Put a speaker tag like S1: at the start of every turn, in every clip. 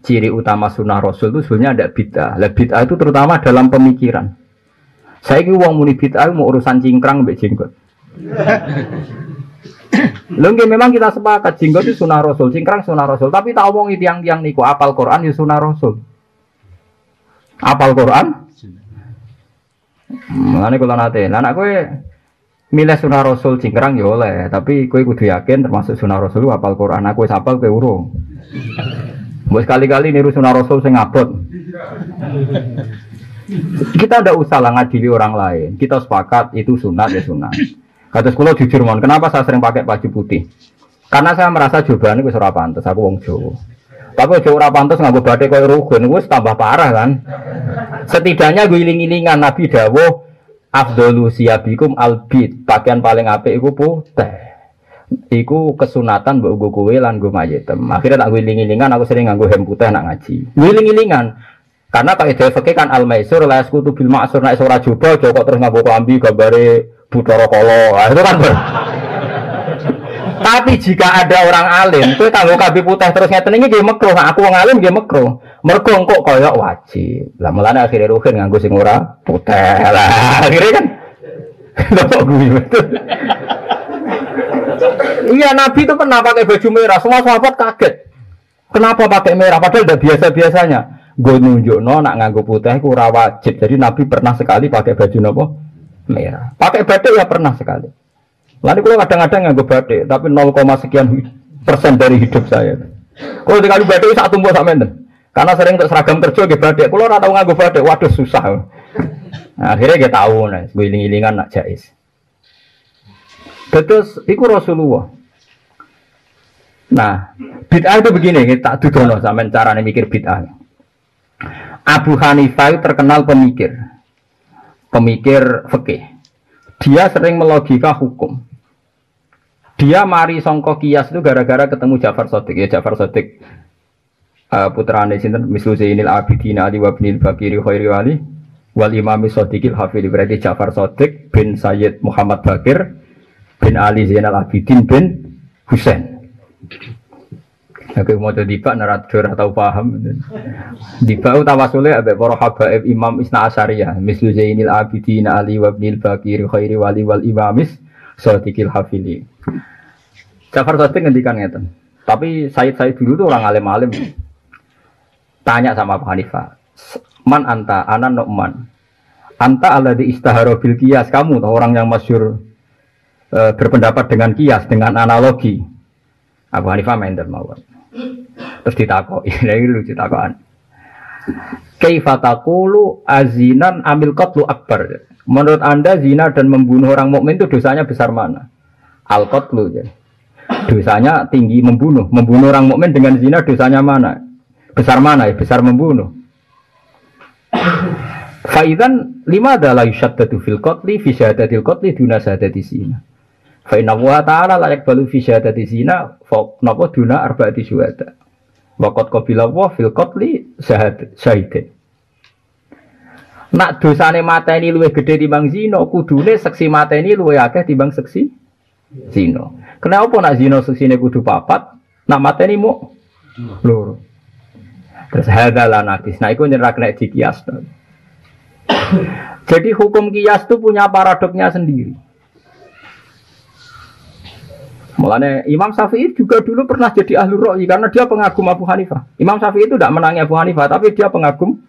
S1: ciri utama sunnah Rasul itu sebenarnya ada bid'ah. Lah bid'ah itu terutama dalam pemikiran. Saya ini wong muni bid'ah mau urusan cingkrang mbek jenggot. Lho nggih memang kita sepakat jenggot itu sunnah Rasul, cingkrang sunnah Rasul, tapi tak omongi tiang-tiang niku apal Quran ya sunnah Rasul. Apal Quran? Mulane kula nate, anak kowe milih sunnah Rasul cingkrang ya oleh, tapi kowe kudu yakin termasuk sunnah Rasul apal Quran. Aku wis apal kowe urung. Mbok sekali-kali niru sunnah Rasul sing abot. Kita ndak usah lah ngadili orang lain. Kita sepakat itu sunat ya sunat. Kata sekolah jujur mon, kenapa saya sering pakai baju putih? Karena saya merasa jawabannya wis ora pantes, aku wong Jawa. Tapi aja ora pantes nganggo bathik koyo rugen, wis tambah parah kan. Setidaknya gue iling-ilingan Nabi dawuh afdhalu siyabikum albid, pakaian paling apik iku putih. Iku kesunatan mbok nggo kowe lan nggo mayetem. Akhirnya tak gue iling-ilingan aku sering nganggo hem putih nak ngaji. Gue iling-ilingan. Karena kaidah fikih kan al-maisur la yasqutu bil ma'sur nek ora coba kok terus nganggo klambi gambare Buthara Kala. Nah, itu kan tapi jika ada orang alim, kowe kanggo kabeh putih terus ngeten iki nggih makruh. Aku wong alim nggih makruh. Mergo kok kaya wajib. Lah mulane akhire rugen nganggo sing ora putih. Lah akhire kan lho gue betul. Iya Nabi itu pernah pakai baju merah. Semua sahabat kaget. Kenapa pakai merah? Padahal udah biasa-biasanya. Gue nunjukno nak nganggo putih ku ora wajib. Jadi Nabi pernah sekali pakai baju napa? Merah. Pakai batik ya pernah sekali. Lalu kalau kadang-kadang nganggo batik, tapi 0, sekian persen dari hidup saya. Kalau dikali batik sak tumpuk sak menten. Karena sering untuk seragam kerja nggih batik. Kalau ora tau nganggo batik, waduh susah. Nah, akhirnya kita tahu nih, guling-gilingan nak jais. Terus iku Rasulullah. Nah, bid'ah itu begini, tak dudono sampean carane mikir bid'ah. Abu Hanifah terkenal pemikir fikih. Dia sering melogika hukum. Dia mari songko kias itu gara-gara ketemu Ja'far Shadiq. Ya Ja'far Shadiq putrane sinten Mislu Zainil Abidin Ali wa binil Bakiri Khairi Wali wal Imam Shadiqil Hafidh. Berarti Ja'far Shadiq bin Sayyid Muhammad Bakir bin Ali Zainal Abidin bin Husain. Aku mau jadi pak narator atau paham. Di bawah tawasulnya ada para habaib Imam Isna Asyariyah, Mislu Zainil Abidin Ali wa binil Bakiri Khairi Wali wal Imamis Shadiqil Hafidh. Ja'far Shadiq ngendikan ngeten. Tapi Said dulu tuh orang alim-alim. Tanya sama Abu Hanifah, "Man anta, ana Nu'man. Anta alladzi istahara bil qiyas." Kamu tuh orang yang masyhur berpendapat dengan qiyas, dengan analogi. Abu Hanifah minder mawon. Terus ditakoki, lha iki lucu takokan. Kaifa taqulu azinan amil qatlu akbar? Menurut Anda zina dan membunuh orang mukmin itu dosanya besar mana? Al-qatlu ya. Dosanya tinggi membunuh orang mukmin dengan zina dosanya mana? Besar mana ya? Besar membunuh. Faidan limada la yushaddadu fil qatli fi syahadatil qatli duna syahadati zina. Fa inna wa ta'ala la yaqbalu fi syahadati zina fa napa duna arba'ati syuhada. Wa qad qabila wa fil qatli syahidin. Nak dosane mateni luwih gedhe timbang zina, kudune seksi mateni luwih akeh timbang seksi zina. Kenapa nak zina seksine kudu 4, nak mateni mu loro. Terus hadalah nakis. Nah iku nyerah kena di kias. Jadi hukum kias itu punya paradoknya sendiri. Mulanya Imam Syafi'i juga dulu pernah jadi ahli ra'yi karena dia pengagum Abu Hanifah. Imam Syafi'i itu tidak menangi Abu Hanifah, tapi dia pengagum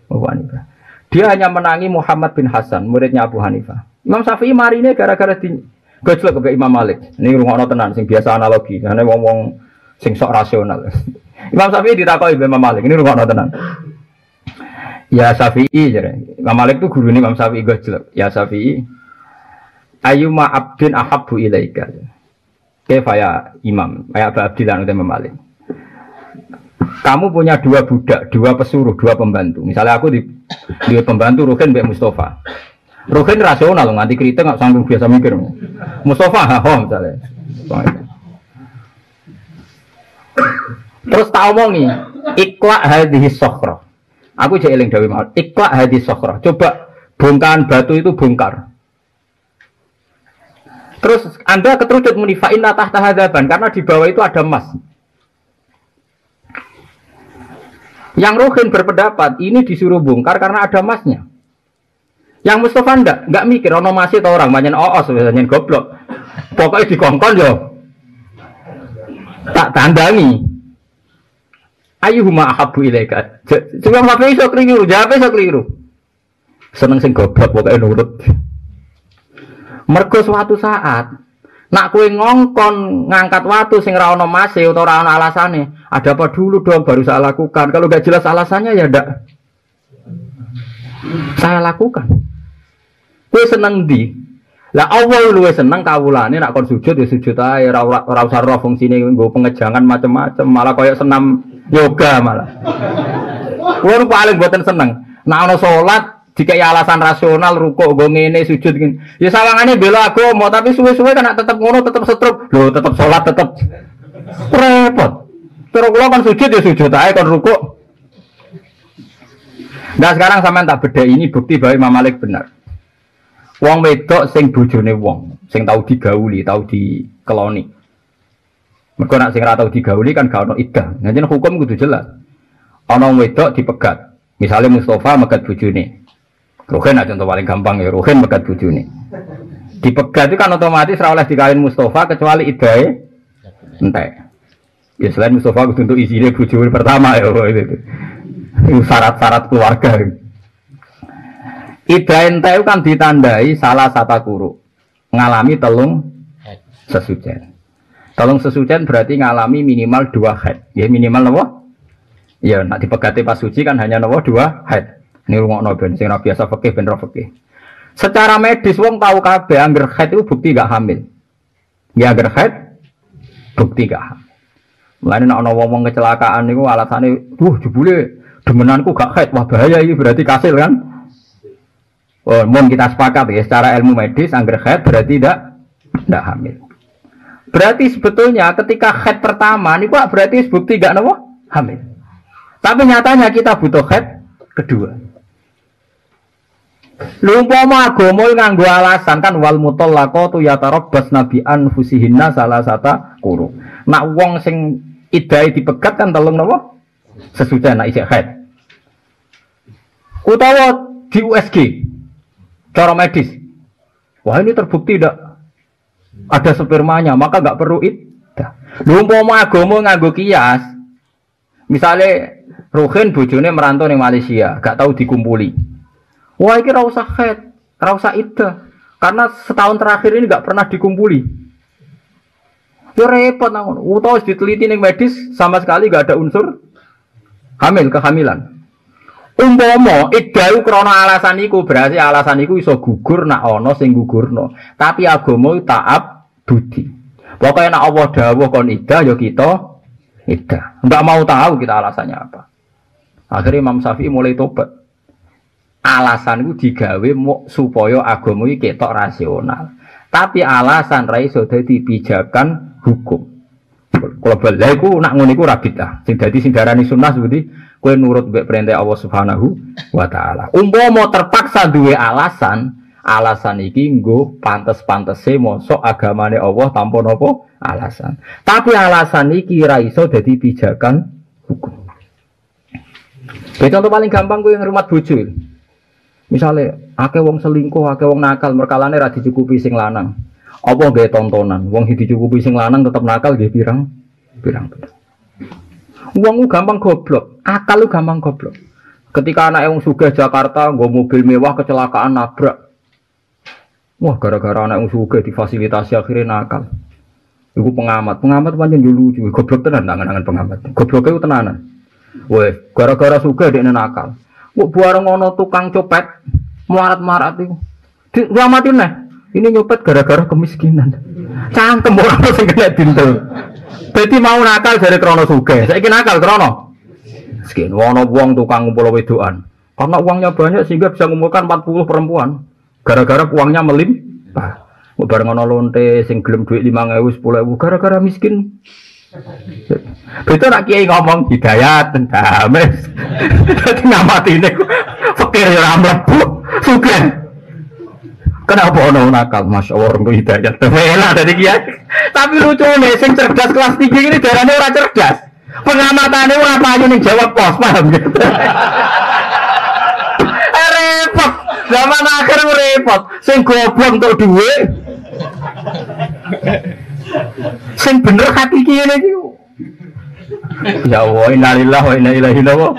S1: Abu Hanifah. Dia hanya menangi Muhammad bin Hasan, muridnya Abu Hanifah. Imam Syafi'i mari ini gara-gara di gojlok ke Imam Malik. Ini rungokno tenan, sing biasa analogi. Karena ngomong sing sok rasional. Imam Syafi'i ditakoki Imam Malik. Ini rungokno tenan. Ya Syafi'i, Imam Malik itu guru Imam Syafi'i gojlok. Ya Syafi'i, ayyuma abdin ahabbu ilaika. Kaya Imam, kayak Abu Abdillah Imam Malik. Kamu punya 2 budak, 2 pesuruh, 2 pembantu. Misalnya aku di pembantu Ruhin Mbak Mustafa. Ruhin rasional, nganti kritik nggak sanggup biasa mikir. Mustafa, misalnya. Terus tak omongi, ikla hadhihi sokhra. Aku jadi eling Dawi Ma'ad. Ikla hadhihi sokhra. Coba bongkahan batu itu bongkar. Terus Anda keterucut muni fa inna tahta hadaban karena di bawah itu ada emas. Yang Ruhin berpendapat ini disuruh bongkar karena ada masnya. Yang Mustafa enggak mikir ono masih tau orang banyak oos biasanya goblok. Pokoknya dikongkon yo. Tak tandangi. Ayyuhuma ahabbu ilaika. Cuma mape iso keliru, jawab iso keliru. Seneng sing goblok pokoknya nurut. Mergo suatu saat nak kowe ngongkon ngangkat watu sing ra ono mase utawa ora ono alasane, ada apa dulu dong baru saya lakukan. Kalau gak jelas alasannya ya ndak saya lakukan. Kowe seneng ndi? Lah Allah luwih seneng kawulane nak kon sujud ya sujud ae ora usah ro fungsine nggo pengejangan macam-macam, malah koyo senam yoga malah. Kuwi paling mboten seneng. Nak ono salat dikai alasan rasional rukuk nggo ngene sujud ngene. Ya sawangane bela agama tapi suwe-suwe kan tetep ngono tetep setruk. Lho tetep salat tetep repot. Terus kula kan sujud ya sujud ae kon rukuk. Nah sekarang sampean tak beda ini bukti bahwa Imam Malik benar. Wong wedok sing bojone wong, sing tau digauli, tau dikeloni. Mergo nek sing ora tau digauli kan gak ono iddah. Nah jeneng hukum kudu jelas. Ana wedok dipegat. Misalnya Mustafa megat bojone. Ruhin aja contoh paling gampang ya, Ruhin megat bojone. Dipegat itu kan otomatis ora oleh dikawin Mustafa kecuali iddahe entek. Ya selain Mustafa kudu untuk isine bojone pertama ya itu syarat-syarat keluarga. Iddah entek itu kan ditandai salah satu kuru ngalami telung sesucian. Telung sesucian berarti ngalami minimal 2 haid. Ya minimal apa? Ya nak dipegati pas suci kan hanya 2 haid. Ini rungokno ben sing ora biasa fikih ben ora fikih. Secara medis wong tahu kabeh angger haid itu bukti gak hamil. Ya angger haid bukti gak hamil. Mulane nek ana wong kecelakaan niku alasane, jebule demenanku gak haid, wah bahaya iki berarti kasil kan? Oh, mohon kita sepakat ya secara ilmu medis angger haid berarti tidak hamil. Berarti sebetulnya ketika haid pertama niku berarti bukti gak napa? Hamil. Tapi nyatanya kita butuh haid kedua. Lumpama agama nganggo alasan kan wal mutallaqatu yatarabbas nabi anfusihinna salasata quru. Nak wong sing iddahe dipegat kan telung napa? Sesudah nak isih haid. Utawa di USG cara medis. Wah ini terbukti tidak ada spermanya, maka enggak perlu iddah. Lumpama agama nganggo kias. Misalnya Ruhin bojone merantau ning Malaysia, gak tahu dikumpuli. Wah, ini ora usah haid, ora usah iddah. Karena setahun terakhir ini enggak pernah dikumpuli. Ya repot nang ngono. Utawa diteliti ning medis sama sekali enggak ada unsur kehamilan. Umpama iddah krana alasan iku, berarti alasan iku iso gugur nak ana sing gugurno. Tapi agama taat budi. Pokoknya nak Allah dawuh kon iddah ya kita iddah. Enggak mau tahu kita alasannya apa. Akhirnya Imam Syafi'i mulai tobat. Alasan itu digawe supaya agama iki ketok rasional. Tapi alasan ra iso dadi pijakan hukum. Kalau bala iku nak ngono iku ra bidah. Sing dadi sing darani sunah seperti kowe nurut mbek perintah Allah Subhanahu wa taala. Umpama terpaksa duwe alasan iki nggo pantes-pantese mosok agamane Allah tanpa napa alasan. Tapi alasan iki ra iso dadi pijakan hukum. Contoh paling gampang kowe ngrumat bojo. Misalnya, akeh wong selingkuh, akeh wong nakal, merkalane ra dicukupi sing lanang. Apa gawe tontonan? Wong dicukupi sing lanang tetep nakal nggih pirang. Wong gampang goblok, akal lu gampang goblok. Ketika anak wong sugih Jakarta nggo mobil mewah kecelakaan nabrak. Wah, gara-gara anak wong sugih difasilitasi akhirnya nakal. Iku pengamat pancen dulu lucu, goblok tenan tangan-tangan pengamat. Gobloke ku tenanan. Weh, gara-gara sugih dekne nakal. Kok bareng ono tukang copet marat-marat iku. Diamatin neh. Ini nyopet gara-gara kemiskinan. Cangkem ora sing kena dintel. Dadi mau nakal dari krono sugih. Saiki nakal krono miskin. Ono wong tukang ngumpul wedokan. Karena uangnya banyak sehingga bisa mengumpulkan 40 perempuan. Gara-gara uangnya melimpah. Kok bareng ono lonte sing gelem dhuwit 5.000 10.000 gara-gara miskin. Betul nak kiai ngomong hidayat damai. Jadi ngamati ini fakir yang mlebu sugih. Kenapa ono nakal? Masya Allah orang hidayat. Enak dari kiai. Tapi lucu nih, sing cerdas kelas 3 ini darahnya orang cerdas. Pengamatane ora payu ning jawab pos, paham gitu. Repot. Zaman akhir repot. Sing goblok entuk dhuwit. Sing bener hati kene iki. Ya Allah, innalillahi wa inna ilaihi raji'un.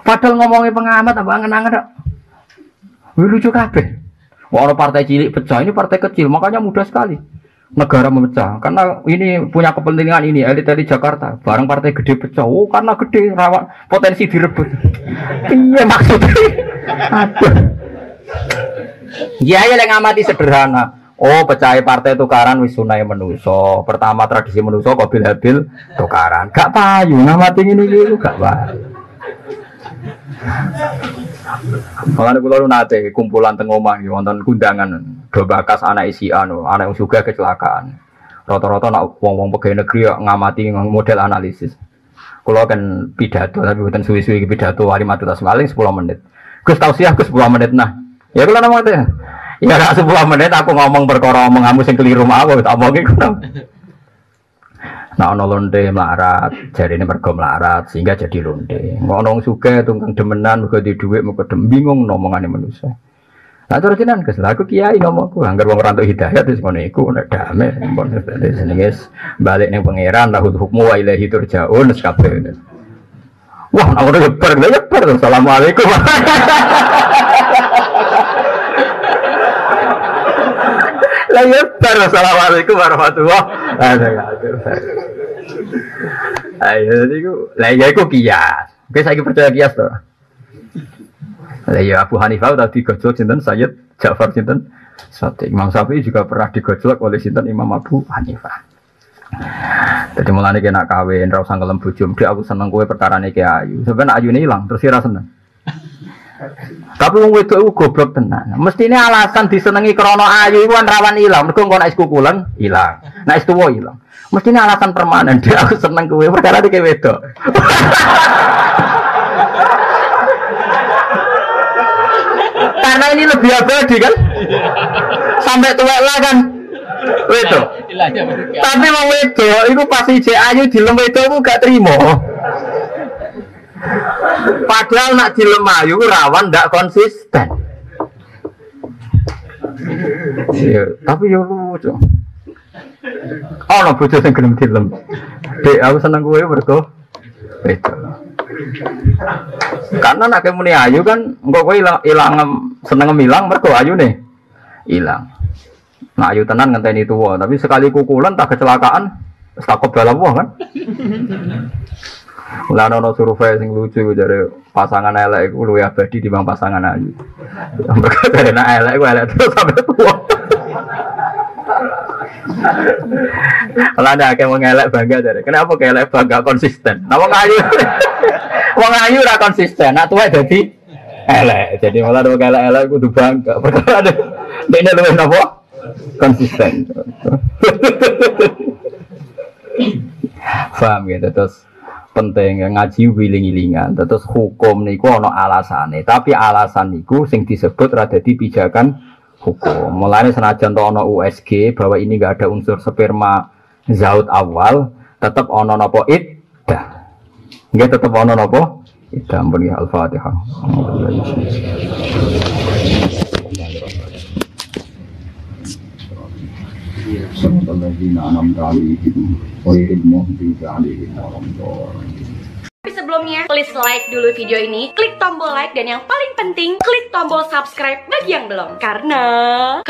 S1: Padahal ngomongin pengamat apa angen-angen tok. Lucu kabeh. Orang partai cilik pecah, ini partai kecil, makanya mudah sekali negara memecah. Karena ini punya kepentingan ini, elit-elit Jakarta. Barang partai gede pecah, oh karena gede, rawan potensi direbut. Iya maksudnya. Aduh. Ya yang ngamati sederhana. Oh pecah partai tukaran wis sunai menuso. Pertama tradisi menuso kobil habil tukaran. Gak payu ngamati ini gak payu. Makanya kalau nate kumpulan teng omah wonten kundangan do bakas anak isian, anak juga kecelakaan. Rata-rata nak wong-wong pegawai negeri ngamati model analisis. Kalau kan pidato tapi bukan suwi-suwi pidato wali matur paling 10 menit. Gus tausiah Gus 10 menit nah. Ya kalau nama itu ya gak 10 menit aku ngomong perkara omong kamu sing keliru aku tak omongin ngono. Nah, ono lonte melarat, jadi ini mergo melarat sehingga jadi lonte. Ngono suka tunggang demenan, muga di duit, muga bingung ngomongane manusia. Nah terus jenengan Gus, aku kiai ngomongku, anggar wong ora entuk hidayah terus ngono iku nek damai, mbon senenges balik ning pangeran lahu hukmu wa ilaihi turja'un kabeh. Wah, aku udah lebar. Assalamualaikum. Lebar, assalamualaikum warahmatullahi wabarakatuh. Ayo, jadi aku kias. Oke, saya percaya kias toh. Lah ya Abu Hanifah udah digojlok sinten Sayyid Ja'far sinten Shadiq. Imam Syafi'i juga pernah digojlok oleh sinten Imam Abu Hanifah. Jadi mulane kena kawin ra usah ngelem bojo. Dek aku seneng kowe perkarane ki ayu. Sampeyan ayune ilang terus ora seneng. Tapi wong wedok iku goblok tenan. Mestine alasan disenengi krana ayu iku kan rawan ilang. Mergo engko nek is kukulen ilang. Nek is tuwa ilang. Mestine alasan permanen. Dek aku seneng kowe perkara iki wedok. Karena ini lebih abadi kan, sampai tua lah kan, wedo. Tapi mau wedo, itu pasti ayu dilem wedo aku gak terima. Padahal nak dilem ayu rawan gak konsisten. Tapi yo lucu. Oh no bojo sing gelem dilem. Dek aku seneng kowe mergo wedo. Karena nak muni ayu kan, engkau kau hilang seneng milang, mereka ayu nih hilang. Nah ayu tenan ngenteni tua, tapi sekali kukulan tak kecelakaan, takut dalam wah kan? Lah nono survei sing lucu dari pasangan elek itu luwih abadi di bang pasangan ayu. Mereka dari nak elek terus sampai tua. Kalau ada yang mengelak bangga dari, kenapa kelek bangga konsisten? Nah wong ayu, wong ayu ora konsisten. Nah tuwa jadi elek. Jadi malah ada kelek kudu bangga. Perkara ada, dia luwih napa konsisten. Paham gitu terus penting ngaji wiling-wilingan. Terus hukum niku ana alasane. Tapi alasan niku sing disebut rada di pijakan hukum. Mulanya senajan to ono USG bahwa ini enggak ada unsur sperma zaut awal, tetap ono napa iddah. Nggih tetap ono napa iddah. Ampun ya Al-Fatihah.
S2: Tapi sebelumnya, please like dulu video ini, klik tombol like, dan yang paling penting, klik tombol subscribe bagi yang belum. Karena